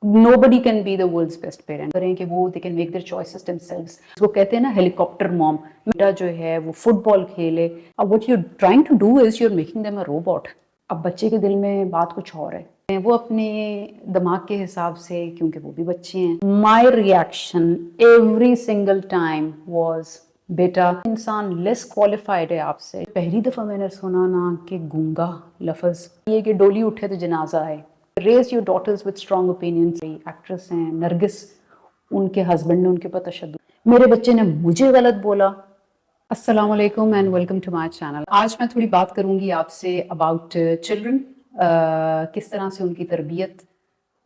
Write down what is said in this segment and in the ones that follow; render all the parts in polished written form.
Nobody can be the world's best parent. करें कि वो they can make their choices themselves. वो कहते हैं ना हेलीकॉप्टर मॉम, बेटा जो है वो फुटबॉल खेले. अब what you're trying to do is you're making them a robot. अब बच्चे के दिल में बात कुछ और है, वो अपने दिमाग के हिसाब से, क्योंकि वो भी बच्चे हैं. My reaction every single time was बेटा इंसान लेस क्वालिफाइड है आपसे. पहली दफ़ा मैंने सुना ना कि गूंगा लफ्ज़ ये कि डोली उठे तो जनाजा आए. Raise your daughters with strong opinions. Actress हैं नरगिस, उनके हस्बैंड ने उनके ऊपर तशद्दुद. मेरे बच्चे ने मुझे गलत बोला. अस्सलाम वालेकुम and welcome to my channel. आज मैं थोड़ी बात करूंगी आपसे अबाउट चिल्ड्रन, किस तरह से उनकी तरबियत.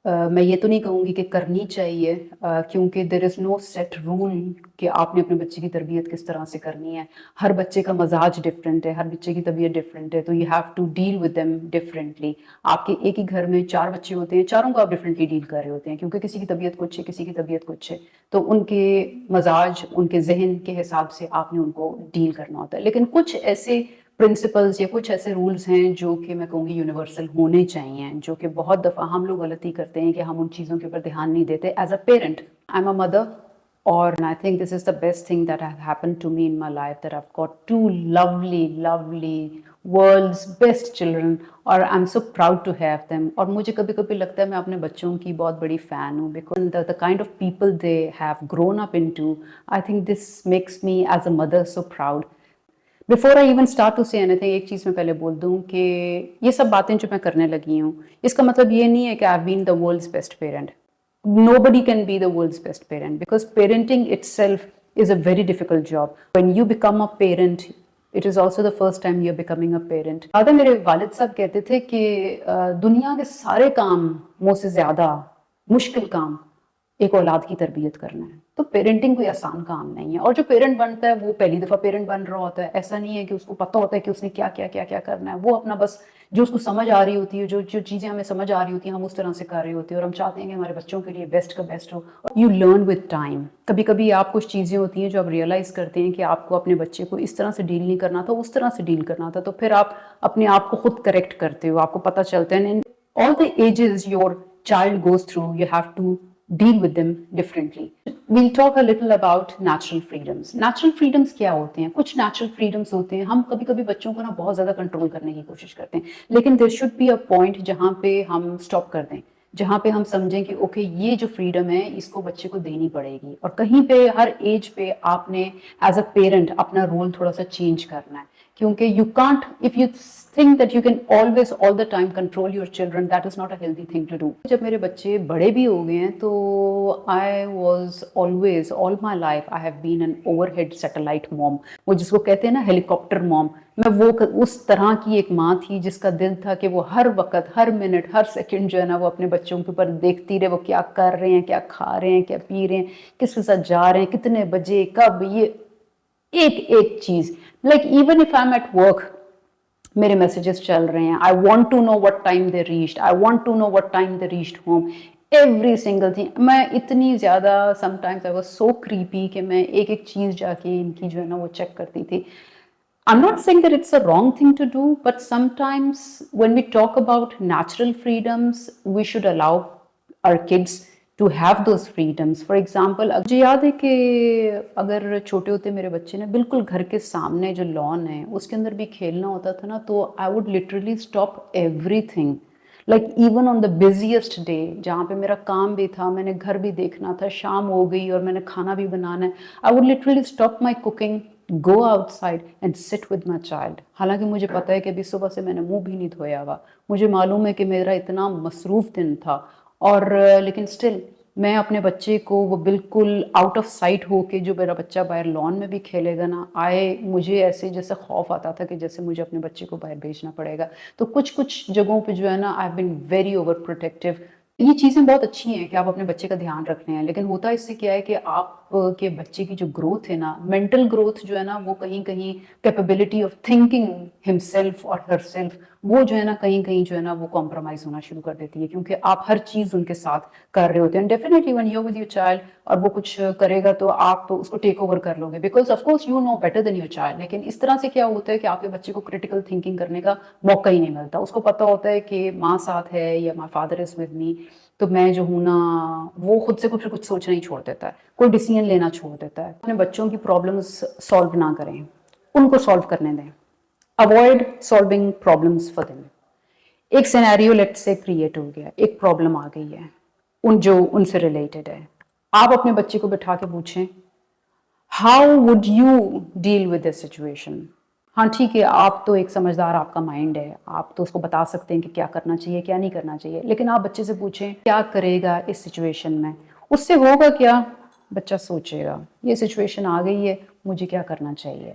मैं ये तो नहीं कहूँगी कि करनी चाहिए, क्योंकि there is no set rule कि आपने अपने बच्चे की तरबियत किस तरह से करनी है. हर बच्चे का मजाज डिफरेंट है, हर बच्चे की तबीयत डिफरेंट है, तो you have to deal with them differently. आपके एक ही घर में 4 बच्चे होते हैं, चारों को आप डिफरेंटली डील कर रहे होते हैं, क्योंकि किसी की तबीयत कुछ है, किसी की तबीयत कुछ है, तो उनके मजाज, उनके जहन के हिसाब से आपने उनको डील करना होता है. लेकिन कुछ ऐसे प्रिंसिपल्स या कुछ ऐसे रूल्स हैं जो कि मैं कहूँगी यूनिवर्सल होने चाहिए, जो कि बहुत दफ़ा हम लोग गलती करते हैं कि हम उन चीज़ों के ऊपर ध्यान नहीं देते. As a parent, I am a mother, और I think this is the best thing that have happened to me in my life, that I have got 2 lovely world's best children, और I am so proud to have them. और मुझे कभी कभी लगता है मैं अपने बच्चों की बहुत बड़ी फ़ैन हूँ, because the kind of people they have grown up in to, I think this makes me as a mother so proud. Before I even start to say anything, एक चीज़ मैं पहले बोल दूं कि ये सब बातें जो मैं करने लगी हूँ, इसका मतलब ये नहीं है कि I have been the world's best parent. Nobody can be the world's best parent, because parenting itself is a very difficult job. When you become a parent, it is also the first time you're becoming a parent. आगे मेरे वालिद साहब कहते थे कि दुनिया के सारे काम मुझसे ज़्यादा मुश्किल काम एक औलाद की तरबियत करना है. तो पेरेंटिंग कोई आसान काम नहीं है, और जो पेरेंट बनता है वो पहली दफ़ा पेरेंट बन रहा होता है. ऐसा नहीं है कि उसको पता होता है कि उसने क्या क्या क्या क्या करना है. वो अपना बस जो उसको समझ आ रही होती है, जो जो चीज़ें हमें समझ आ रही होती हैं, हम उस तरह से कर रहे होते हैं, और हम चाहते हैं कि हमारे बच्चों के लिए बेस्ट का बेस्ट हो. You learn with time. कभी कभी आप कुछ चीज़ें होती हैं जो आप रियलाइज़ करते हैं कि आपको अपने बच्चे को इस तरह से डील नहीं करना था, उस तरह से डील करना था, तो फिर आप अपने आप को खुद करेक्ट करते हो, आपको पता चलता है. In all the ages your child goes through, you have to deal with them differently. We'll talk a little about natural freedoms. Natural freedoms क्या होते हैं? कुछ natural freedoms होते हैं, हम कभी कभी बच्चों को ना बहुत ज़्यादा कंट्रोल करने की कोशिश करते हैं, लेकिन there should be a point जहाँ पे हम स्टॉप कर दें, जहाँ पे हम समझें कि ओके ये जो फ्रीडम है इसको बच्चे को देनी पड़ेगी. और कहीं पे हर एज पे आपने एज अ पेरेंट अपना रोल थोड़ा सा चेंज करना है, क्योंकि you can't, if you think that you can always all the time control your children, that is not a healthy thing to do. जब मेरे बच्चे बड़े भी हो गए हैं तो I was always all my life I have been an overhead satellite mom. वो जिसको कहते हैं ना हेलीकॉप्टर मॉम, मैं वो उस तरह की एक माँ थी जिसका दिल था कि वो हर वक्त, हर मिनट, हर सेकंड जो है ना वो अपने बच्चों के ऊपर देखती रहे, वो क्या कर रहे हैं, क्या खा रहे हैं, क्या पी रहे हैं, किसके साथ जा रहे हैं, कितने बजे, कब, ये एक एक चीज़. Like even if I am at work, मेरे मैसेजेस चल रहे हैं, I want to know what time they reached, I want to know what time they reached home, every single thing. मैं इतनी ज़्यादा sometimes I was so creepy कि मैं एक एक चीज़ जाके इनकी जो है ना वो चेक करती थी. I'm not saying that it's a wrong thing to do, but sometimes when we talk about natural freedoms, we should allow our kids to have those freedoms. For example, मुझे याद है कि अगर छोटे होते मेरे बच्चे ने बिल्कुल घर के सामने जो लॉन है उसके अंदर भी खेलना होता था ना, तो I would literally stop everything. Like even on the busiest day, जहाँ पे मेरा काम भी था, मैंने घर भी देखना था, शाम हो गई और मैंने खाना भी बनाना है, I would literally stop my cooking, go outside and sit with my child. हालांकि मुझे पता है कि अभी सुबह से मैंने मुंह भी नहीं धोया हुआ, मुझे मालूम है कि मेरा इतना मसरूफ दिन था, और लेकिन स्टिल मैं अपने बच्चे को वो बिल्कुल आउट ऑफ साइट हो के, जो मेरा बच्चा बाहर लॉन में भी खेलेगा ना, मुझे ऐसे जैसे खौफ आता था कि जैसे मुझे अपने बच्चे को बाहर भेजना पड़ेगा. तो कुछ कुछ जगहों पे जो है ना I have been very overprotective. ये चीज़ें बहुत अच्छी हैं कि आप अपने बच्चे का ध्यान रख रहे हैं, लेकिन होता इससे क्या है कि आप के बच्चे की जो ग्रोथ है ना, मेंटल ग्रोथ जो है ना, वो कहीं कहीं कैपेबिलिटी ऑफ थिंकिंग हिमसेल्फ और हरसेल्फ, वो जो है ना कहीं कहीं जो है ना वो कॉम्प्रोमाइज़ होना शुरू कर देती है, क्योंकि आप हर चीज़ उनके साथ कर रहे होते हैं. Definitely when you are with your child और वो कुछ करेगा तो आप उसको टेक ओवर कर लोगे, because of course you know better than your child. लेकिन इस तरह से क्या होता है कि आपके बच्चे को क्रिटिकल थिंकिंग करने का मौका ही नहीं मिलता. उसको पता होता है कि माँ साथ है या my father is with me, तो मैं जो हूँ ना, वो खुद से फिर कुछ सोचना ही छोड़ देता है, कोई डिसीजन लेना छोड़ देता है। अपने बच्चों की प्रॉब्लम्स सॉल्व ना करें, उनको सॉल्व करने दें। Avoid solving problems for them. एक सिनेरियो लेट से क्रिएट हो गया, एक प्रॉब्लम आ गई है जो उनसे रिलेटेड है, आप अपने बच्चे को बिठा के पूछें, how would you deal with this situation. हाँ ठीक है, आप तो एक समझदार, आपका माइंड है, आप तो उसको बता सकते हैं कि क्या करना चाहिए क्या नहीं करना चाहिए, लेकिन आप बच्चे से पूछें क्या करेगा इस सिचुएशन में, उससे होगा क्या। बच्चा सोचेगा ये सिचुएशन आ गई है, मुझे क्या करना चाहिए।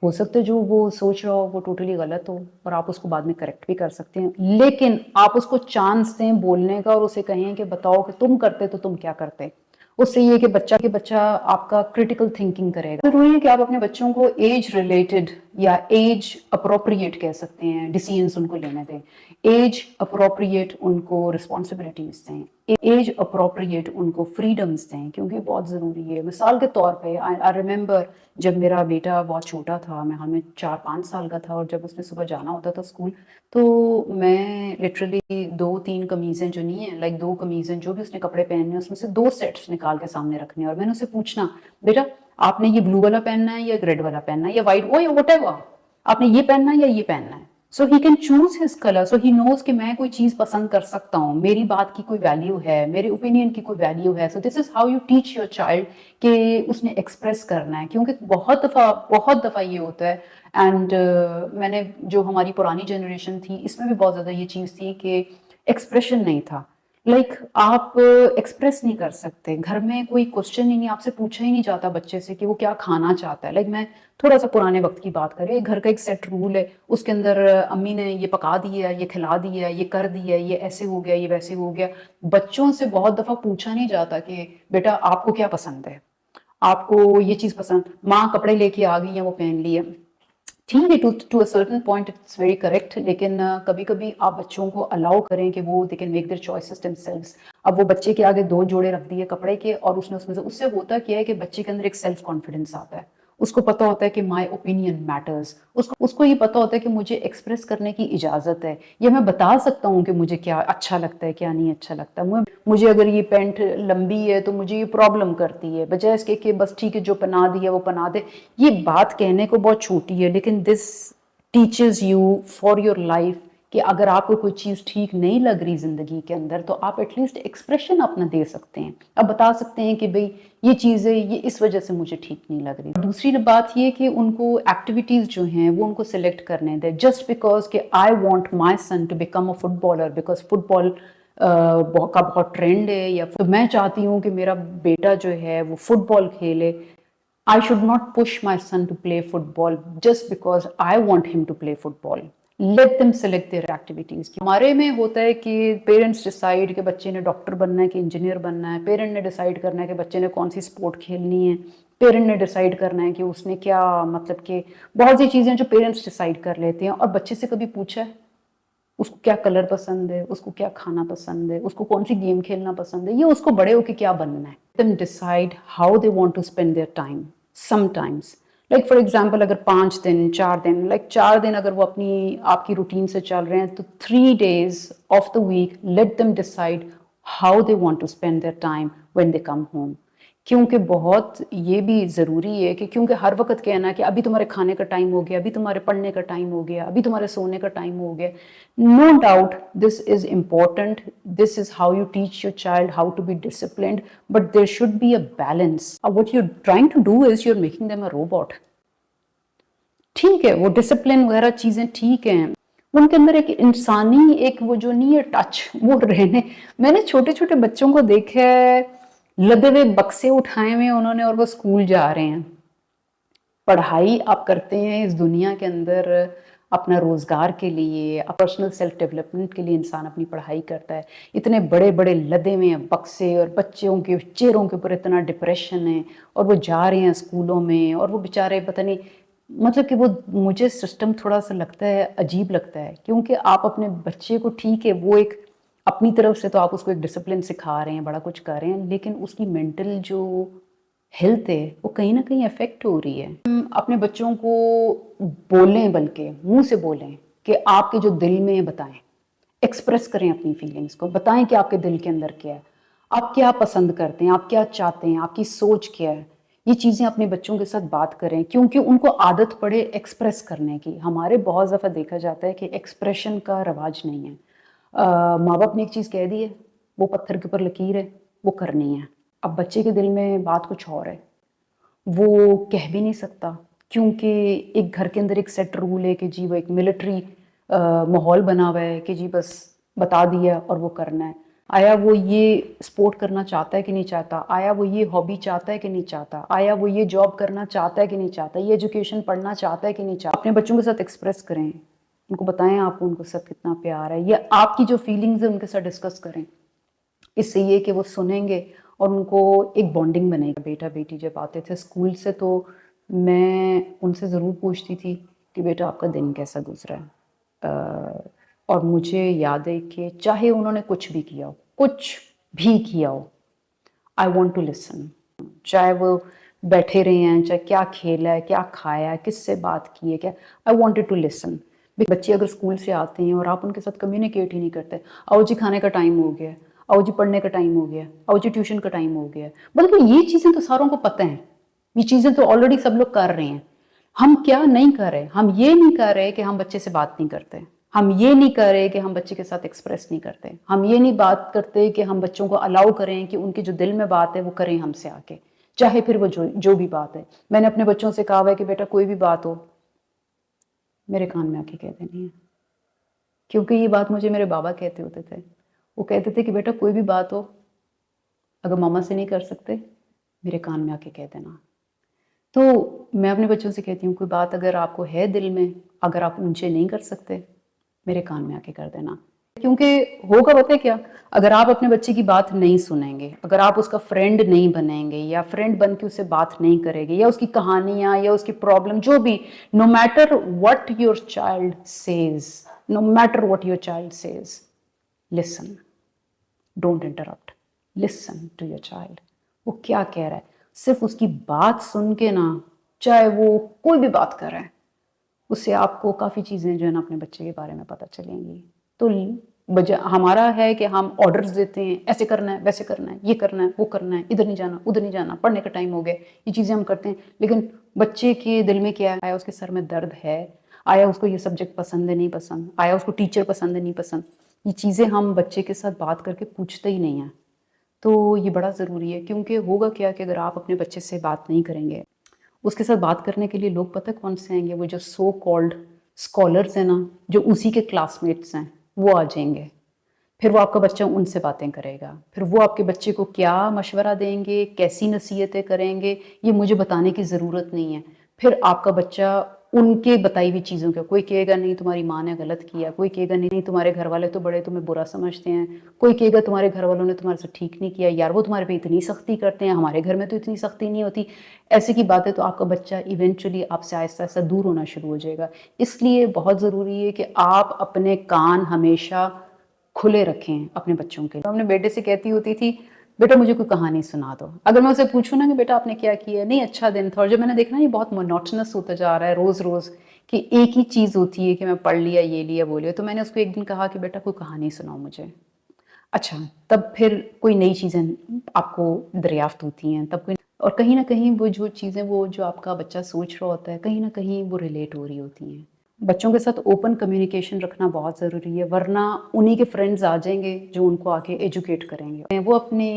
हो सकता है जो वो सोच रहा हो वो टोटली गलत हो और आप उसको बाद में करेक्ट भी कर सकते हैं, लेकिन आप उसको चांस दें बोलने का और उसे कहें कि बताओ कि तुम करते तो तुम क्या करते। उससे ये कि बच्चा आपका क्रिटिकल थिंकिंग करेगा। जरूरी है कि आप अपने बच्चों को एज रिलेटेड या एज अप्रोप्रिएट कह सकते हैं डिसीजंस उनको लेने दें, एज अप्रोप्रिएट उनको रिस्पॉन्सिबिलिटीज दें, एज अप्रोप्रिएट उनको फ्रीडम्स दें, क्योंकि बहुत ज़रूरी है। मिसाल के तौर पे आई रिमेंबर जब मेरा बेटा बहुत छोटा था, मैं हमें 4-5 साल का था, और जब उसने सुबह जाना होता था स्कूल, तो मैं लिटरली 2-3 कमीज़ें जो नहीं है, लाइक 2 कमीज़ें जो भी उसने कपड़े पहनने उसमें से 2 सेट्स निकाल के सामने रखने, और मैंने उससे पूछना, बेटा आपने ये ब्लू वाला पहनना है या रेड वाला पहनना है या वाइट या व्हाटएवर, आपने ये पहनना है या ये पहनना है। So he can choose his colour, so he knows कि मैं कोई चीज पसंद कर सकता हूँ, मेरी बात की कोई वैल्यू है, मेरे ओपिनियन की कोई वैल्यू है। So this is how you teach your child कि उसने एक्सप्रेस करना है, क्योंकि बहुत दफा ये होता है। एंड मैंने जो हमारी पुरानी जनरेशन थी इसमें भी बहुत ज्यादा ये चीज थी कि एक्सप्रेशन नहीं था, आप एक्सप्रेस नहीं कर सकते, घर में कोई क्वेश्चन ही नहीं, आपसे पूछा ही नहीं जाता बच्चे से कि वो क्या खाना चाहता है। मैं थोड़ा सा पुराने वक्त की बात करें, घर का एक सेट रूल है, उसके अंदर अम्मी ने ये पका दिया, ये खिला दिया, ये कर दिया, ये ऐसे हो गया, ये वैसे हो गया। बच्चों से बहुत दफा पूछा नहीं जाता कि बेटा आपको क्या पसंद है, आपको ये चीज पसंद, माँ कपड़े लेके आ गई है वो पहन लिए, ठीक है, to a certain point it's very correct, लेकिन कभी कभी आप बच्चों को अलाउ करें कि वो they can make their choices themselves. अब वो बच्चे के आगे 2 जोड़े रख दिए कपड़े के और उसने उसमें से, उससे होता क्या है कि बच्चे के अंदर एक सेल्फ कॉन्फिडेंस आता है, उसको पता होता है कि माई ओपिनियन मैटर्स, उसको ये पता होता है कि मुझे एक्सप्रेस करने की इजाजत है, या मैं बता सकता हूँ कि मुझे क्या अच्छा लगता है क्या नहीं अच्छा लगता। मुझे अगर ये पैंट लंबी है तो मुझे ये प्रॉब्लम करती है, बजाय इसके कि बस ठीक है जो पहना दिया वो पहना दे। ये बात कहने को बहुत छोटी है, लेकिन this teaches you for your life कि अगर आपको कोई चीज़ ठीक नहीं लग रही ज़िंदगी के अंदर तो आप एटलीस्ट एक्सप्रेशन अपना दे सकते हैं, आप बता सकते हैं कि भाई ये चीज़ें ये इस वजह से मुझे ठीक नहीं लग रही। दूसरी बात ये कि उनको एक्टिविटीज़ जो हैं वो उनको सिलेक्ट करने दें, जस्ट बिकॉज कि I want my son to become a footballer because football का बहुत ट्रेंड है, या तो मैं चाहती हूँ कि मेरा बेटा जो है वो फुटबॉल खेले। I should not push my son to play football just because I want him to play football. Let them select their activities. हमारे में होता है कि पेरेंट्स डिसाइड कि बच्चे ने डॉक्टर बनना है कि इंजीनियर बनना है, पेरेंट ने डिसाइड करना है कि बच्चे ने कौन सी स्पोर्ट खेलनी है, पेरेंट ने डिसाइड करना है कि उसने क्या, मतलब कि बहुत सी चीज़ें जो पेरेंट्स डिसाइड कर लेते हैं, और बच्चे से कभी पूछा है उसको क्या कलर पसंद है, उसको क्या खाना पसंद है, उसको कौन सी गेम खेलना पसंद है, ये उसको बड़े होके क्या बनना है। Them decide how they want to spend their time. Sometimes, like for example, अगर 5 दिन 4 दिन, 4 दिन अगर वो अपनी आपकी रूटीन से चल रहे हैं तो 3 days of the week let them decide how they want to spend their time when they come home. क्योंकि बहुत ये भी ज़रूरी है कि क्योंकि हर वक्त कहना कि अभी तुम्हारे खाने का टाइम हो गया, अभी तुम्हारे पढ़ने का टाइम हो गया, अभी तुम्हारे सोने का टाइम हो गया। No doubt this is important, this is how you teach your child how to be disciplined, but there should be a balance. What you trying to do is you are making them a robot. ठीक है, वो discipline वगैरह चीज़ें ठीक हैं, उनके अंदर एक इंसानी एक वो जो नहीं है टच वो रहने। मैंने छोटे छोटे बच्चों को देखा है, लदे हुए बक्से उठाए हुए उन्होंने और वो स्कूल जा रहे हैं। पढ़ाई आप करते हैं इस दुनिया के अंदर अपना रोजगार के लिए, पर्सनल सेल्फ डेवलपमेंट के लिए इंसान अपनी पढ़ाई करता है। इतने बड़े बड़े लदे हुए हैं बक्से और बच्चों के चेहरों के ऊपर इतना डिप्रेशन है, और वो जा रहे हैं स्कूलों में, और वो बेचारे पता नहीं, मतलब कि वो मुझे सिस्टम थोड़ा सा लगता है अजीब लगता है, क्योंकि आप अपने बच्चे को, ठीक है वो एक अपनी तरफ से तो आप उसको एक डिसिप्लिन सिखा रहे हैं, बड़ा कुछ कर रहे हैं, लेकिन उसकी मेंटल जो हेल्थ है वो कहीं ना कहीं अफेक्ट हो रही है। अपने बच्चों को बोलें, बल्कि मुंह से बोलें कि आपके जो दिल में बताएं, एक्सप्रेस करें अपनी फीलिंग्स को, बताएं कि आपके दिल के अंदर क्या है, आप क्या पसंद करते हैं, आप क्या चाहते हैं, आपकी सोच क्या है। ये चीज़ें अपने बच्चों के साथ बात करें, क्योंकि उनको आदत पड़े एक्सप्रेस करने की। हमारे बहुत दफ़ा देखा जाता है कि एक्सप्रेशन का रवाज नहीं है। माँ बाप ने एक चीज़ कह दी है, वो पत्थर के ऊपर लकीर है, वो करनी है। अब बच्चे के दिल में बात कुछ और है, वो कह भी नहीं सकता, क्योंकि एक घर के अंदर एक सेट रूल है कि जी वो एक मिलिट्री माहौल बना हुआ है कि जी बस बता दिया और वो करना है। आया वो ये स्पोर्ट करना चाहता है कि नहीं चाहता, आया वो ये हॉबी चाहता है कि नहीं चाहता, आया वो ये जॉब करना चाहता है कि नहीं चाहता, ये एजुकेशन पढ़ना चाहता है कि नहीं चाहता। अपने बच्चों के साथ एक्सप्रेस करें, उनको बताएं आपको उनको साथ कितना प्यार है, या आपकी जो फीलिंग्स है उनके साथ डिस्कस करें। इससे ये कि वो सुनेंगे और उनको एक बॉन्डिंग बनेगी। बेटा बेटी जब आते थे स्कूल से तो मैं उनसे ज़रूर पूछती थी कि बेटा आपका दिन कैसा गुजरा है। और मुझे याद है कि चाहे उन्होंने कुछ भी किया हो, कुछ भी किया हो, आई वॉन्ट टू लिसन। चाहे वो बैठे रहे हैं, चाहे क्या खेला है, क्या खाया है, किससे बात की है, क्या, आई वॉन्टेड टू लिसन। बच्चे अगर स्कूल से आते हैं और आप उनके साथ कम्युनिकेट ही नहीं करते, आओ जी खाने का टाइम हो गया, आओ जी पढ़ने का टाइम हो गया, आओ जी ट्यूशन का टाइम हो गया, बल्कि ये चीज़ें तो सारों को पता हैं, ये चीज़ें तो ऑलरेडी सब लोग कर रहे हैं। हम क्या नहीं कर रहे, हम ये नहीं कर रहे कि हम बच्चे से बात नहीं करते, हम ये नहीं कर रहे कि हम बच्चे के साथ एक्सप्रेस नहीं करते, हम ये नहीं बात करते कि हम बच्चों को अलाउ करें कि उनके जो दिल में बात है वो करें हमसे आके, चाहे फिर वो जो भी बात है। मैंने अपने बच्चों से कहा है कि बेटा कोई भी बात हो मेरे कान में आके कह देनी है, क्योंकि ये बात मुझे मेरे बाबा कहते होते थे। वो कहते थे कि बेटा कोई भी बात हो, अगर मामा से नहीं कर सकते मेरे कान में आके कह देना। तो मैं अपने बच्चों से कहती हूँ कोई बात अगर आपको है दिल में, अगर आप ऊंचे नहीं कर सकते मेरे कान में आके कर देना। क्योंकि होगा पता है क्या, अगर आप अपने बच्चे की बात नहीं सुनेंगे, अगर आप उसका फ्रेंड नहीं बनेंगे या फ्रेंड बन के उससे बात नहीं करेंगे, या उसकी कहानियाँ या उसकी प्रॉब्लम जो भी, no matter what your child says, no matter what your child says, listen, don't interrupt, listen to your child. वो क्या कह रहा है, सिर्फ उसकी बात सुन के ना, चाहे वो कोई भी बात कर रहा है, उससे आपको काफ़ी चीज़ें जो है ना अपने बच्चे के बारे में पता चलेंगी। तो हमारा है कि हम ऑर्डर्स देते हैं, ऐसे करना है, वैसे करना है, ये करना है, वो करना है, इधर नहीं जाना, उधर नहीं जाना, पढ़ने का टाइम हो गया, ये चीज़ें हम करते हैं। लेकिन बच्चे के दिल में क्या है, आया उसके सर में दर्द है, आया उसको ये सब्जेक्ट पसंद है नहीं पसंद, आया उसको टीचर पसंद है नहीं पसंद, ये चीज़ें हम बच्चे के साथ बात करके पूछते ही नहीं हैं। तो ये बड़ा ज़रूरी है, क्योंकि होगा क्या कि अगर आप अपने बच्चे से बात नहीं करेंगे, उसके साथ बात करने के लिए लोग पता कौन से आएंगे, वो जो सो कॉल्ड स्कॉलर्स हैं ना, जो उसी के क्लासमेट्स हैं, वो आ जाएंगे। फिर वो आपका बच्चा उनसे बातें करेगा, फिर वो आपके बच्चे को क्या मशवरा देंगे, कैसी नसीहतें करेंगे, ये मुझे बताने की ज़रूरत नहीं है। फिर आपका बच्चा उनके बताई हुई चीज़ों का, कोई कहेगा नहीं तुम्हारी माँ ने गलत किया, कोई कहेगा नहीं तुम्हारे घर वाले तो बड़े तुम्हें बुरा समझते हैं, कोई कहेगा तुम्हारे घर वालों ने तुम्हारे से ठीक नहीं किया, यार वो तुम्हारे पे इतनी सख्ती करते हैं, हमारे घर में तो इतनी सख्ती नहीं होती। ऐसे की बातें तो आपका बच्चा इवेंचुअली आपसे आहिस्ता आहिस्ता दूर होना शुरू हो जाएगा। इसलिए बहुत ज़रूरी है कि आप अपने कान हमेशा खुले रखें अपने बच्चों के लिए। तो अपने बेटे से कहती होती थी बेटा मुझे कोई कहानी सुना दो। अगर मैं उसे पूछूं ना कि बेटा आपने क्या किया, नहीं अच्छा दिन था, और जब मैंने देखा ना ये बहुत मोनोटोनस होता जा रहा है रोज़ रोज़ कि एक ही चीज़ होती है कि मैं पढ़ लिया, ये लिया, वो लिया, तो मैंने उसको एक दिन कहा कि बेटा कोई कहानी सुनाओ मुझे। अच्छा, तब फिर कोई नई चीज़ें आपको दरियाफ्त होती हैं, तब कोई, और कहीं ना कहीं वो जो चीज़ें वो जो आपका बच्चा सोच रहा होता है, कहीं ना कहीं वो रिलेट हो रही होती हैं। बच्चों के साथ ओपन कम्युनिकेशन रखना बहुत ज़रूरी है, वरना उन्हीं के फ्रेंड्स आ जाएंगे जो उनको आके एजुकेट करेंगे। वो अपने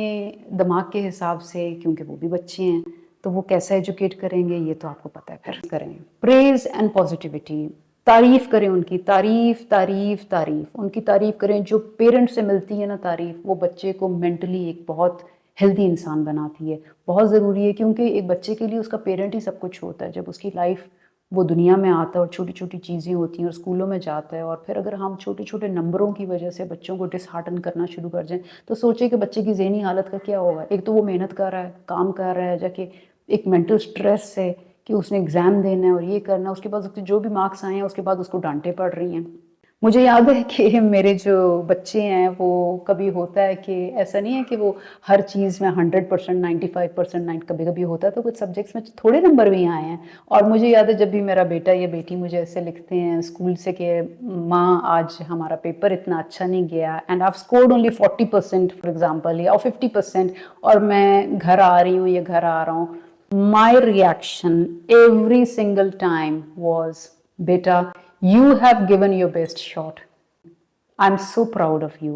दिमाग के हिसाब से, क्योंकि वो भी बच्चे हैं, तो वो कैसा एजुकेट करेंगे ये तो आपको पता है। फिर करें प्रेज एंड पॉजिटिविटी, तारीफ़ करें उनकी, तारीफ़ तारीफ़ तारीफ़, उनकी तारीफ़ करें। जो पेरेंट्स से मिलती है ना तारीफ़, वो बच्चे को मेंटली एक बहुत हेल्दी इंसान बनाती है। बहुत ज़रूरी है, क्योंकि एक बच्चे के लिए उसका पेरेंट ही सब कुछ होता है। जब उसकी लाइफ वो दुनिया में आता है और छोटी छोटी चीज़ें होती हैं और स्कूलों में जाता है, और फिर अगर हम छोटे छोटे नंबरों की वजह से बच्चों को डिसहार्टन करना शुरू कर जाएं, तो सोचिए कि बच्चे की ज़हनी हालत का क्या होगा। एक तो वो मेहनत कर रहा है, काम कर रहा है, जाके एक मेंटल स्ट्रेस है कि उसने एग्ज़ाम देना है और ये करना है, उसके बाद उसके जो भी मार्क्स आए हैं उसके बाद उसको डांटे पड़ रही हैं। मुझे याद है कि मेरे जो बच्चे हैं वो कभी होता है कि ऐसा नहीं है कि वो हर चीज़ में 100% 95% नाइन कभी कभी होता है तो कुछ सब्जेक्ट्स में थोड़े नंबर भी आए हैं। और मुझे याद है जब भी मेरा बेटा या बेटी मुझे ऐसे लिखते हैं स्कूल से कि माँ आज हमारा पेपर इतना अच्छा नहीं गया and I scored only 40% for example या 50%, और मैं घर आ रही हूँ या घर आ रहा हूँ, my reaction every single time was, बेटा you have given your best shot. I'm so proud of you.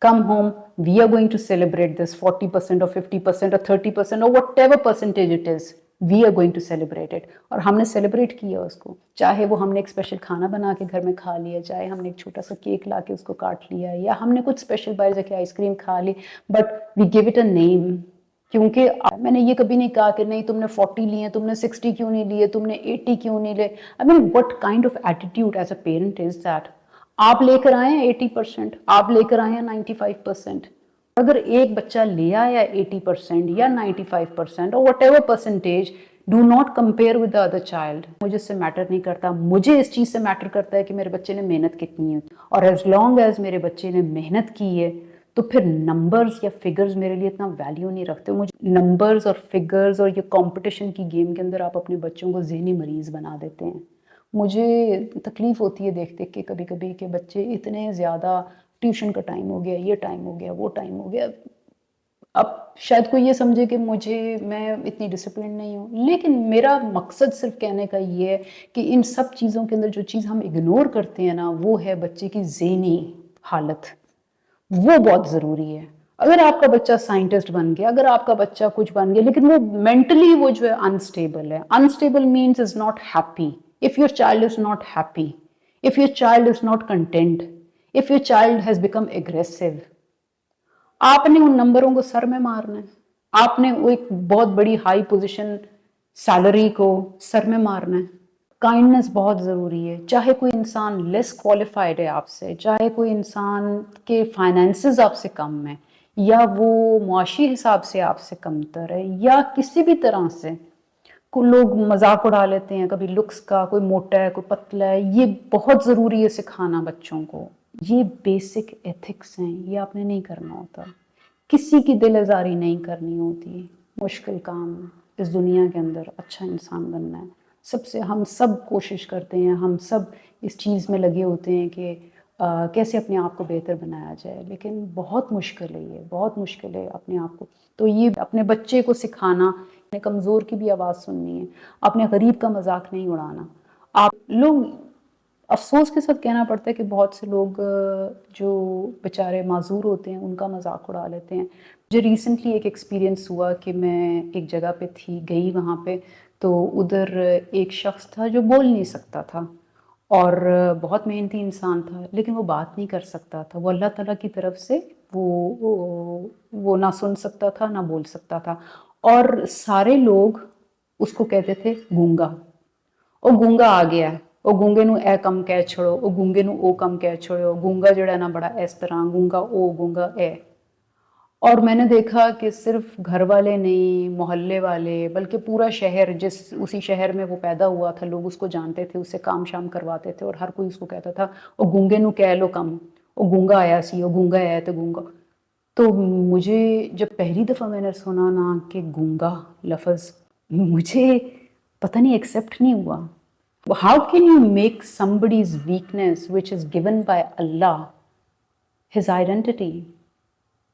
Come home, we are going to celebrate this 40% or 50% or 30% or whatever percentage it is. We are going to celebrate it. और हमने celebrate किया उसको, चाहे वो हमने एक special खाना बना के घर में खा लिया, चाहे हमने एक छोटा सा केक ला के उसको काट लिया, या हमने कुछ स्पेशल बाहर जाके आइसक्रीम खा ली, but we give it a name. क्योंकि मैंने ये कभी नहीं कहा कि नहीं तुमने 40 लिए, तुमने 60 क्यों नहीं लिए, तुमने 80 क्यों नहीं ले। I mean what kind of attitude as a parent is that? आप लेकर आए हैं 80%, आप लेकर आए हैं 95%। अगर एक बच्चा ले आया 80% या 95% और what ever percentage, do not compare with the other child. मुझे इससे मैटर नहीं करता, मुझे इस चीज़ से मैटर करता है कि मेरे बच्चे ने मेहनत कितनी है, और एज लॉन्ग एज मेरे बच्चे ने मेहनत की है तो फिर नंबर्स या फिगर्स मेरे लिए इतना वैल्यू नहीं रखते। मुझे नंबर्स और फिगर्स और ये कंपटीशन की गेम के अंदर आप अपने बच्चों को ज़हनी मरीज़ बना देते हैं। मुझे तकलीफ़ होती है देख देख के कभी कभी कि बच्चे इतने ज़्यादा, ट्यूशन का टाइम हो गया, ये टाइम हो गया, वो टाइम हो गया। अब शायद कोई ये समझे कि मैं इतनी डिसिप्लिन नहीं हूँ, लेकिन मेरा मकसद सिर्फ कहने का ये है कि इन सब चीज़ों के अंदर जो चीज़ हम इग्नोर करते हैं ना, वो है बच्चे की ज़हनी हालत। वो बहुत ज़रूरी है। अगर आपका बच्चा साइंटिस्ट बन गया, अगर आपका बच्चा कुछ बन गया, लेकिन वो मेंटली वो जो है अनस्टेबल है, unstable means is not happy. If your child is not happy, if your child is not content, if your child has become aggressive, आपने उन नंबरों को सर में मारना है, आपने वो एक बहुत बड़ी हाई पोजीशन सैलरी को सर में मारना है। काइंडनेस बहुत ज़रूरी है, चाहे कोई इंसान लेस क्वालिफाइड है आपसे, चाहे कोई इंसान के फाइनेंसेस आपसे कम है, या वो मुआशी हिसाब से आपसे कमतर है, या किसी भी तरह से को लोग मजाक उड़ा लेते हैं कभी लुक्स का, कोई मोटा है कोई पतला है। ये बहुत ज़रूरी है सिखाना बच्चों को। ये बेसिक एथिक्स हैं, ये आपने नहीं करना होता। किसी की दिल आज़ारी नहीं करनी होती। मुश्किल काम इस दुनिया के अंदर अच्छा इंसान बनना है। सबसे हम सब कोशिश करते हैं, हम सब इस चीज़ में लगे होते हैं कि कैसे अपने आप को बेहतर बनाया जाए, लेकिन बहुत मुश्किल है, ये बहुत मुश्किल है अपने आप को। तो ये अपने बच्चे को सिखाना, अपने कमज़ोर की भी आवाज़ सुननी है, अपने गरीब का मजाक नहीं उड़ाना। आप लोग, अफसोस के साथ कहना पड़ता है कि बहुत से लोग जो बेचारे माजूर होते हैं उनका मजाक उड़ा लेते हैं। मुझे रिसेंटली एक एक्सपीरियंस हुआ कि मैं एक जगह पे थी, गई वहाँ पे, तो उधर एक शख्स था जो बोल नहीं सकता था और बहुत मेहनती इंसान था, लेकिन वो बात नहीं कर सकता था। वो अल्लाह ताला की तरफ से वो ना सुन सकता था ना बोल सकता था, और सारे लोग उसको कहते थे गूंगा। ਉਹ गूंगा आ गया है, ਉਹ गूंगे ਨੂੰ ਇਹ ਕੰਮ ਕਹਿ ਛੜੋ, ਉਹ गूंगे ਨੂੰ ਉਹ ਕੰਮ ਕਹਿ ਛੜੋ, गूंगा ਜਿਹੜਾ ना बड़ा इस तरह, गूंगा ओ गूंगा ए। और मैंने देखा कि सिर्फ घर वाले नहीं, मोहल्ले वाले, बल्कि पूरा शहर, उसी शहर में वो पैदा हुआ था, लोग उसको जानते थे, उससे काम शाम करवाते थे, और हर कोई उसको कहता था ओ गूंगे नू कह लो कम, ओ गूंगा आया सी, ओ गूंगा आया तो गूंगा। तो मुझे जब पहली दफ़ा मैंने सुना ना कि गूंगा लफ्ज़, मुझे पता नहीं एक्सेप्ट नहीं हुआ। How can you make somebody's weakness which is given by Allah his identity?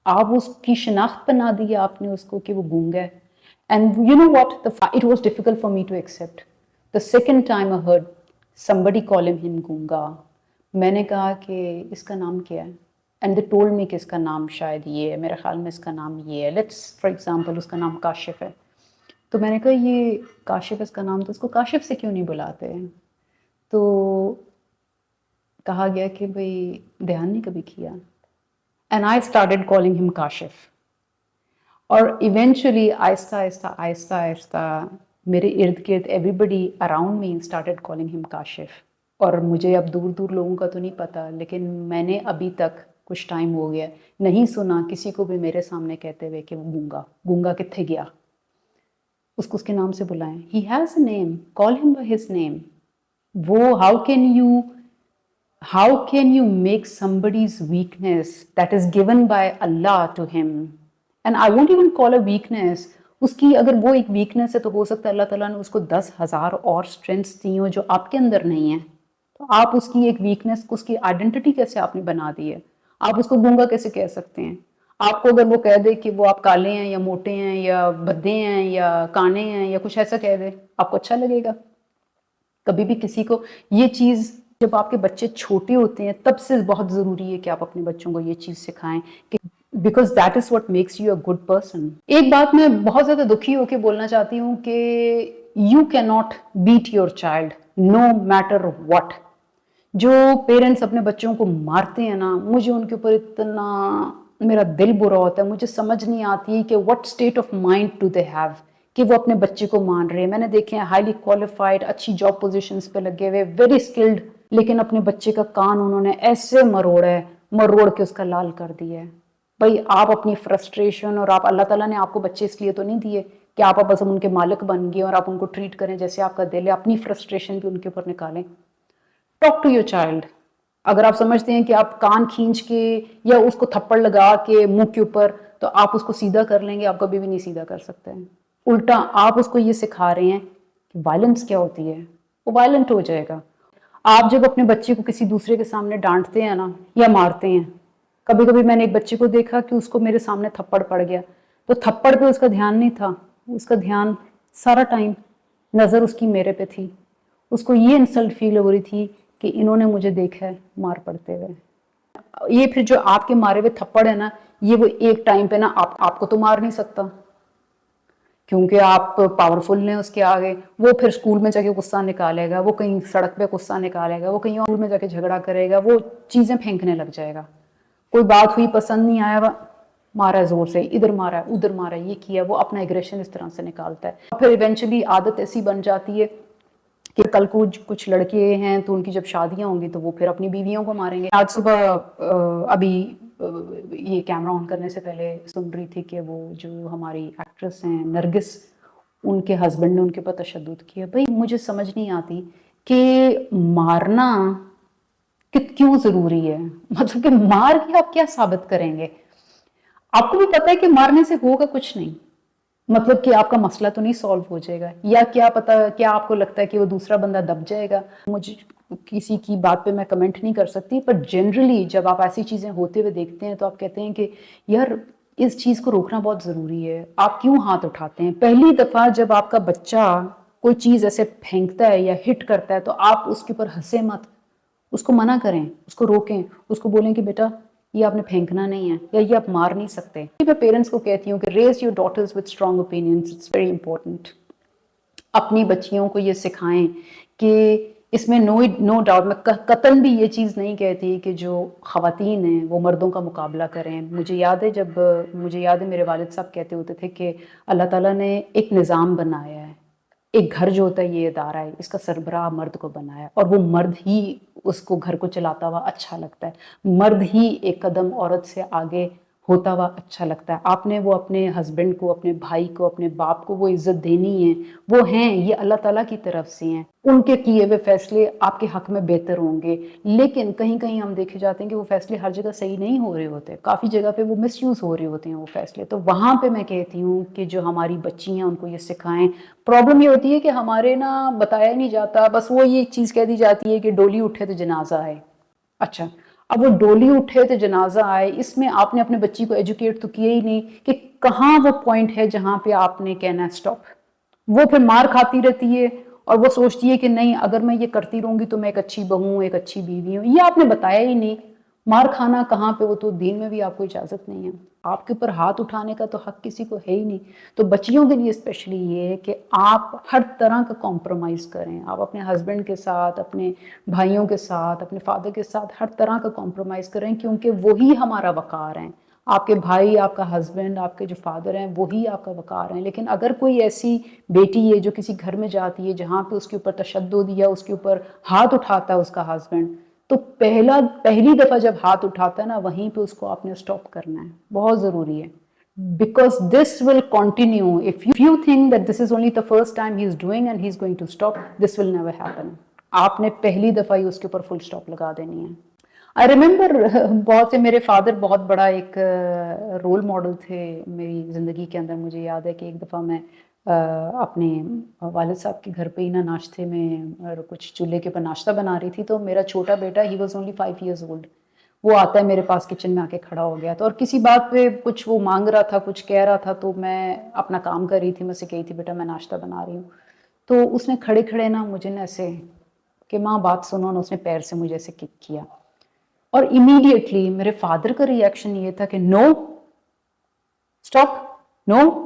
आप उसकी शनाख्त बना दी आपने उसको कि वो गूंगा है। And you know what, it was difficult for me to accept. The second time I heard somebody call him गूंगा, मैंने कहा कि इसका नाम क्या है, एंड दे टोल्ड मी कि इसका नाम शायद ये है, मेरे ख्याल में इसका नाम ये है, लेट्स फॉर एग्जांपल उसका नाम काशिफ है। तो मैंने कहा ये काशिफ इसका नाम, तो उसको काशिफ से क्यों नहीं बुलाते हैं? तो कहा गया कि भाई ध्यान नहीं कभी किया, and I started calling him Kashif. और इवेंचुअली आहिस्ता आहिस्ता आहिस्ता आहिस्ता मेरे इर्द गिर्द everybody around me started calling him Kashif. और मुझे अब दूर दूर लोगों का तो नहीं पता, लेकिन मैंने अभी तक कुछ टाइम हो गया नहीं सुना किसी को भी मेरे सामने कहते हुए कि वो गूंगा, गूंगा कित्थे गया, उसको उसके नाम से बुलाएं। He has a name, call him by his name. वो how can you how can you make somebody's weakness that is given by Allah to him, and I won't even call a weakness, उसकी अगर वो एक weakness है तो हो सकता है अल्लाह ताला ने उसको 10,000 और स्ट्रेंथ्स दी हो जो आपके अंदर नहीं है, तो आप उसकी एक वीकनेस को, उसकी आइडेंटिटी कैसे आपने बना दी है? आप उसको गूंगा कैसे कह सकते हैं? आपको अगर वो कह दे कि वो आप काले हैं या मोटे हैं या भद्दे हैं या काने हैं या कुछ ऐसा कह दे, आपको अच्छा लगेगा? कभी भी किसी को ये चीज़, जब आपके बच्चे छोटे होते हैं तब से बहुत ज़रूरी है कि आप अपने बच्चों को ये चीज़ सिखाएं कि because that is what makes you a good person. एक बात मैं बहुत ज़्यादा दुखी होकर बोलना चाहती हूँ कि you can not beat your child no matter what. जो पेरेंट्स अपने बच्चों को मारते हैं ना, मुझे उनके ऊपर इतना मेरा दिल बुरा होता है। मुझे समझ नहीं आती कि what state of mind do they have कि वो अपने बच्चे को मान रहे हैं। मैंने देखे हैं हाईली क्वालिफाइड, अच्छी जॉब पोजीशंस पे लगे हुए, वेरी स्किल्ड, लेकिन अपने बच्चे का कान उन्होंने ऐसे मरोड़ के उसका लाल कर दिया है। भाई आप अपनी फ्रस्ट्रेशन, और आप, अल्लाह ताला ने आपको बच्चे इसलिए तो नहीं दिए कि आप बस उनके मालिक बन गए और आप उनको ट्रीट करें जैसे आपका दिल है। अपनी फ्रस्ट्रेशन भी उनके ऊपर निकालें। Talk to your child. अगर आप समझते हैं कि आप कान खींच के या उसको थप्पड़ लगा के मुंह के ऊपर तो आप उसको सीधा कर लेंगे, आप कभी भी नहीं सीधा कर सकते हैं। उल्टा आप उसको ये सिखा रहे हैं कि वायलेंस क्या होती है, वो वायलेंट हो जाएगा। आप जब अपने बच्चे को किसी दूसरे के सामने डांटते हैं ना या मारते हैं, कभी कभी मैंने एक बच्चे को देखा कि उसको मेरे सामने थप्पड़ पड़ गया, तो थप्पड़ पे उसका ध्यान नहीं था, उसका ध्यान सारा टाइम, नज़र उसकी मेरे पे थी। उसको ये इंसल्ट फील हो रही थी कि इन्होंने मुझे देखा है मार पड़ते हुए। ये फिर जो आपके मारे हुए थप्पड़ है ना, ये वो एक टाइम पे ना आपको तो मार नहीं सकता क्योंकि आप पावरफुल ने उसके आगे। वो फिर स्कूल में जाके गुस्सा निकालेगा, वो कहीं सड़क पे गुस्सा निकालेगा, वो कहीं और में जाके झगड़ा करेगा, वो चीज़ें फेंकने लग जाएगा। कोई बात हुई, पसंद नहीं आया, मारा है जोर से, इधर मारा है उधर मारा है, ये किया, वो अपना एग्रेशन इस तरह से निकालता है। फिर इवेंचुअली आदत ऐसी बन जाती है कि कल को कुछ लड़के हैं तो उनकी जब शादियां होंगी तो वो फिर अपनी बीवियों को मारेंगे। आज सुबह अभी ये कैमरा ऑन करने से पहले सुन रही थी कि वो जो हमारी एक्ट्रेस हैं नरगिस, उनके हस्बैंड ने उनके ऊपर तशद्दुद किया। भाई मुझे समझ नहीं आती कि मारना क्यों ज़रूरी है, मतलब कि मार के आप क्या साबित करेंगे? आपको भी पता है कि मारने से होगा कुछ नहीं, मतलब कि आपका मसला तो नहीं सॉल्व हो जाएगा, या क्या पता, क्या आपको लगता है कि वो दूसरा बंदा दब जाएगा? मुझे किसी की बात पे मैं कमेंट नहीं कर सकती, पर जनरली जब आप ऐसी चीज़ें होते हुए देखते हैं तो आप कहते हैं कि यार इस चीज़ को रोकना बहुत ज़रूरी है। आप क्यों हाथ उठाते हैं? पहली दफ़ा जब आपका बच्चा कोई चीज़ ऐसे फेंकता है या हिट करता है तो आप उसके ऊपर हंसे मत, उसको मना करें, उसको रोकें, उसको बोलें कि बेटा ये आपने फेंकना नहीं है या ये आप मार नहीं सकते। मैं पेरेंट्स को कहती हूँ कि raise your daughters with strong opinions, it's very important. अपनी बच्चियों को ये सिखाएं कि इसमें नो डाउट, मैं कतन भी ये चीज़ नहीं कहती कि जो ख़वातीन हैं वो मर्दों का मुकाबला करें। मुझे याद है मेरे वालिद साहब कहते होते थे कि अल्लाह ताला ने एक निज़ाम बनाया है, एक घर जो होता है ये इदारा है, इसका सरबराह मर्द को बनाया और वो मर्द ही उसको घर को चलाता हुआ अच्छा लगता है, मर्द ही एक कदम औरत से आगे होता हुआ अच्छा लगता है। आपने वो अपने हस्बैंड को, अपने भाई को, अपने बाप को वो इज्जत देनी है। वो हैं, ये अल्लाह ताला की तरफ से हैं, उनके किए हुए फैसले आपके हक में बेहतर होंगे। लेकिन कहीं कहीं हम देखे जाते हैं कि वो फैसले हर जगह सही नहीं हो रहे होते, काफ़ी जगह पे वो मिसयूज़ हो रहे होते हैं वो फैसले। तो वहाँ पे मैं कहती हूँ कि जो हमारी बच्ची हैं उनको ये सिखाएं। प्रॉब्लम ये होती है कि हमारे ना बताया नहीं जाता, बस वो ये चीज़ कह दी जाती है कि डोली उठे तो जनाजा आए। अच्छा, अब वो डोली उठे तो जनाजा आए, इसमें आपने अपने बच्ची को एजुकेट तो किया ही नहीं कि कहाँ वो पॉइंट है जहाँ पे आपने कहना है स्टॉप। वो फिर मार खाती रहती है और वो सोचती है कि नहीं अगर मैं ये करती रहूंगी तो मैं एक अच्छी बहू हूँ, एक अच्छी बीवी हूँ। ये आपने बताया ही नहीं। मार खाना कहाँ पे, वो तो दीन में भी आपको इजाज़त नहीं है। आपके ऊपर हाथ उठाने का तो हक किसी को है ही नहीं। तो बच्चियों के लिए स्पेशली ये है कि आप हर तरह का कॉम्प्रोमाइज़ करें। आप अपने हस्बैंड के साथ, अपने भाइयों के साथ, अपने फादर के साथ हर तरह का कॉम्प्रोमाइज़ करें, क्योंकि वही हमारा वक़ार हैं। आपके भाई, आपका हस्बैंड, आपके जो फादर हैं वही आपका वक़ार हैं। लेकिन अगर कोई ऐसी बेटी है जो किसी घर में जाती है जहाँ पे उसके ऊपर तशद्दुद या उसके ऊपर हाथ उठाता है उसका हस्बैंड, तो पहली दफ़ा जब हाथ उठाता है ना, वहीं पे उसको आपने स्टॉप करना है, बहुत ज़रूरी है। Because this will continue. If you think that this is only the first time he is doing and he is going to stop, this will never happen. आपने पहली दफ़ा ही उसके ऊपर फुल स्टॉप लगा देनी है। आई रिमेंबर बहुत से मेरे फादर बहुत बड़ा एक रोल मॉडल थे मेरी ज़िंदगी के अंदर। मुझे याद है कि एक दफ़ा मैं अपने वालिद साहब के घर पे ही ना नाश्ते में कुछ चूल्हे के ऊपर नाश्ता बना रही थी, तो मेरा छोटा बेटा he was only 5 years old, वो आता है मेरे पास किचन में आके खड़ा हो गया। तो और किसी बात पे कुछ वो मांग रहा था, कुछ कह रहा था, तो मैं अपना काम कर रही थी। मैं उसे कही थी बेटा मैं नाश्ता बना रही हूँ। तो उसने खड़े खड़े ना मुझे ना ऐसे कि माँ बात सुनो ना, उसने पैर से मुझे ऐसे किक किया और इमीडिएटली मेरे फादर का रिएक्शन ये था कि नो स्टॉप, नो,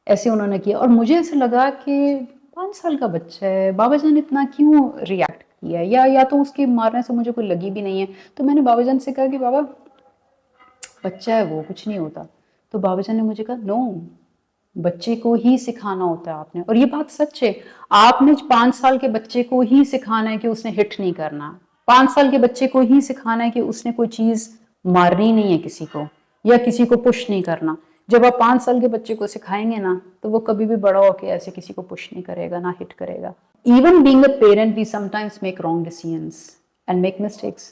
ऐसे उन्होंने किया। और मुझे ऐसे लगा कि 5 साल का बच्चा है, बाबा जान इतना क्यों रिएक्ट किया, या तो उसके मारने से मुझे कोई लगी भी नहीं है। तो मैंने बाबा जान से कहा कि बाबा बच्चा है वो, कुछ नहीं होता। तो बाबा जान ने मुझे कहा नो, बच्चे को ही सिखाना होता है आपने। और ये बात सच है, आपने 5 साल के बच्चे को ही सिखाना है कि उसने हिट नहीं करना, 5 साल के बच्चे को ही सिखाना है कि उसने कोई चीज मारनी नहीं है किसी को, या किसी को पुश नहीं करना। जब आप 5 साल के बच्चे को सिखाएंगे ना, तो वो कभी भी बड़ा होकर ऐसे किसी को पुश नहीं करेगा, ना हिट करेगा। Even being a parent we sometimes make wrong decisions and make mistakes,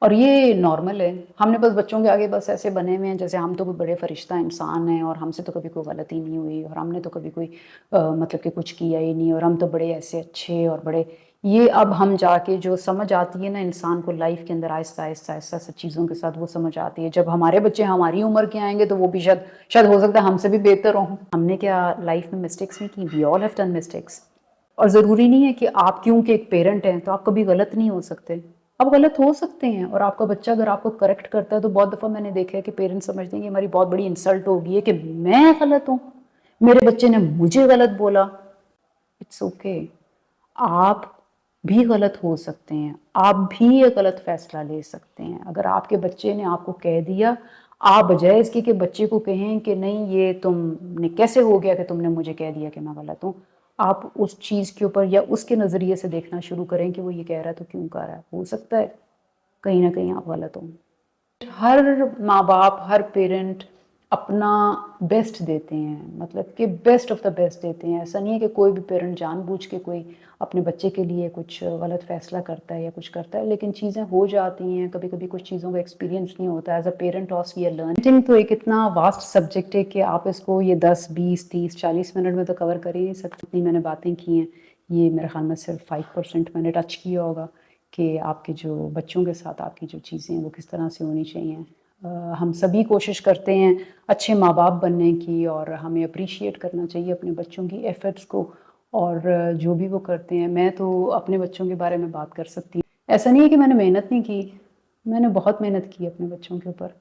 और ये नॉर्मल है। हमने बस बच्चों के आगे बस ऐसे बने हुए हैं जैसे हम तो कोई बड़े फरिश्ता इंसान हैं और हमसे तो कभी कोई गलती नहीं हुई और हमने तो कभी कोई मतलब कि कुछ किया ही नहीं और हम तो बड़े ऐसे अच्छे और बड़े। ये अब हम जाके जो समझ आती है ना इंसान को लाइफ के अंदर आहिस्ता आहिस्ता आहिस्ता सब चीज़ों के साथ, वो समझ आती है। जब हमारे बच्चे हमारी उम्र के आएंगे तो वो भी शायद शायद हो सकता है हमसे भी बेहतर हों। हमने क्या लाइफ में मिस्टेक्स नहीं की? We all have done mistakes. और ज़रूरी नहीं है कि आप क्योंकि एक पेरेंट हैं तो आप कभी गलत नहीं हो सकते। आप गलत हो सकते हैं, और आपका बच्चा अगर आपको करेक्ट करता है तो बहुत दफ़ा मैंने देखा है कि पेरेंट्स समझते हैं कि हमारी बहुत बड़ी इंसल्ट होगी है कि मैं गलत हूँ, मेरे बच्चे ने मुझे गलत बोला। इट्स ओके, आप भी गलत हो सकते हैं, आप भी ये गलत फैसला ले सकते हैं। अगर आपके बच्चे ने आपको कह दिया, आप बजाय इसके कि बच्चे को कहें कि नहीं ये तुमने कैसे हो गया कि तुमने मुझे कह दिया कि मैं गलत हूँ, आप उस चीज़ के ऊपर या उसके नज़रिए से देखना शुरू करें कि वो ये कह रहा है तो क्यों कह रहा है। हो सकता है कहीं ना कहीं आप गलत हो। हर माँ बाप, हर पेरेंट अपना बेस्ट देते हैं, मतलब कि बेस्ट ऑफ द बेस्ट देते हैं। ऐसा नहीं है कि कोई भी पेरेंट जानबूझ के कोई अपने बच्चे के लिए कुछ गलत फैसला करता है या कुछ करता है, लेकिन चीज़ें हो जाती हैं। कभी कभी कुछ चीज़ों का एक्सपीरियंस नहीं होता। As a parent also we are learning. तो एक इतना वास्ट सब्जेक्ट है कि आप इसको ये 10, 20, 30, 40 मिनट में तो कवर कर ही नहीं सकते। इतनी मैंने बातें की हैं, ये मेरे ख्याल में सिर्फ 5% मैंने टच किया होगा कि आपके जो बच्चों के साथ आपकी जो चीज़ें हैं वो किस तरह से होनी चाहिए। हम सभी कोशिश करते हैं अच्छे माँ बाप बनने की, और हमें अप्रिशिएट करना चाहिए अपने बच्चों की एफ़र्ट्स को, और जो भी वो करते हैं। मैं तो अपने बच्चों के बारे में बात कर सकती हूँ। ऐसा नहीं है कि मैंने मेहनत नहीं की, मैंने बहुत मेहनत की अपने बच्चों के ऊपर।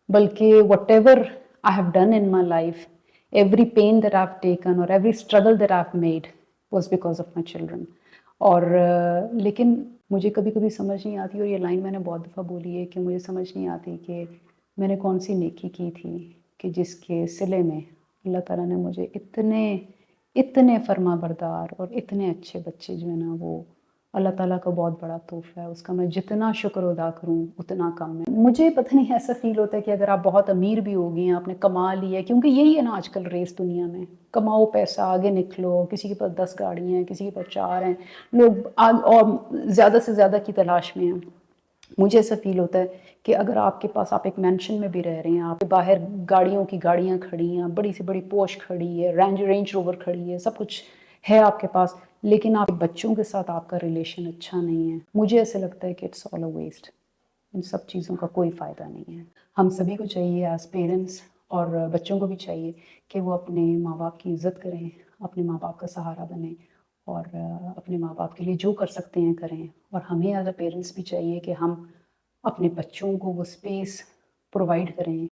बल्कि whatever I have done in my life, every pain that I've taken or every struggle that I've made was because of my children। और लेकिन मुझे कभी कभी समझ नहीं आती, और ये लाइन मैंने बहुत दफ़ा बोली है कि मुझे समझ नहीं आती कि मैंने कौन सी नेकी की थी कि जिसके सिले में अल्लाह ताला ने मुझे इतने इतने फर्माबरदार और इतने अच्छे बच्चे जो है ना, वो अल्लाह ताला का बहुत बड़ा तोहफ़ा है। उसका मैं जितना शुक्र अदा करूँ उतना कम है। मुझे पता नहीं ऐसा फ़ील होता है कि अगर आप बहुत अमीर भी हो गए हैं, आपने कमा लिया है, क्योंकि यही है ना आजकल रेस दुनिया में, कमाओ पैसा, आगे निकलो। किसी के पास 10 गाड़ियाँ हैं, किसी के पास 4 हैं, लोग और ज़्यादा से ज़्यादा की तलाश में हैं। मुझे ऐसा फ़ील होता है कि अगर आपके पास, आप एक मैंशन में भी रह रहे हैं, आप बाहर गाड़ियों की गाड़ियाँ खड़ी हैं, बड़ी से बड़ी पोर्श खड़ी है, रेंज रोवर खड़ी है, सब कुछ है आपके पास, लेकिन आप बच्चों के साथ आपका रिलेशन अच्छा नहीं है, मुझे ऐसा लगता है कि इट्स ऑल अ वेस्ट। इन सब चीज़ों का कोई फ़ायदा नहीं है। हम सभी को चाहिए एज पेरेंट्स, और बच्चों को भी चाहिए कि वो अपने माँ बाप की इज़्ज़त करें, अपने माँ बाप का सहारा बने, और अपने माँ बाप के लिए जो कर सकते हैं करें। और हमें एज अ पेरेंट्स भी चाहिए कि हम अपने बच्चों को वो स्पेस प्रोवाइड करें